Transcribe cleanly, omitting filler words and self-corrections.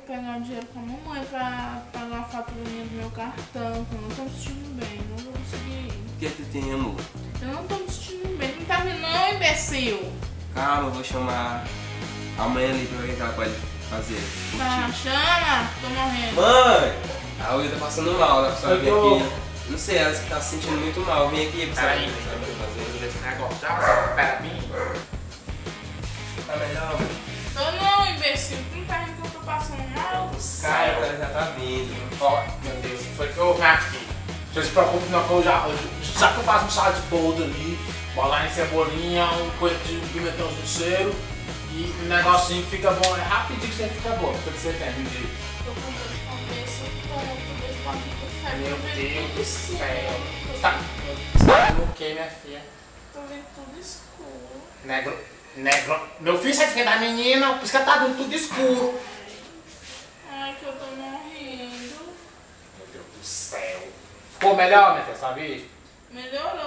pegar o dinheiro com a mamãe pra pagar a faturinha do meu cartão, que eu não tô me sentindo bem, não vou conseguir ir. O que tu tem, amor? Eu não tô me sentindo bem, não tá vendo não, imbecil? Calma, eu vou chamar a mãe ali pra ver o que ela pode fazer. Tá, chama, tô morrendo. Mãe! A Luísa tá passando mal, ela precisa vir tô- aqui. Não sei, ela tá se sentindo muito mal. Vem aqui pra Peraí, saber o que ela vai fazer. esse negócio já, pera mim. Tá melhor? Tô não, imbecil, tu não tá vendo que eu tô passando mal? Cara, ela já tá vindo. Ó, meu Deus, foi que eu vim aqui. Não se preocupe não, que eu já que eu faço um salado de boldo ali, bolar em cebolinha, um coisa de pimentãozinho cheiro e um negocinho que fica bom, é rapidinho que você fica bom, o que você tem, me diga. Tô com dor de cabeça, tô dor de barriga, febre, Meu tô vendo Deus tudo do escuro. céu. Tá vendo o que, minha filha? Tô vendo tudo escuro. Negro. Meu filho, você fica da menina, por isso que tá vendo tudo escuro. Ai, que eu tô morrendo. Meu Deus do céu. Ficou melhor, minha filha, sabe? Melhorou,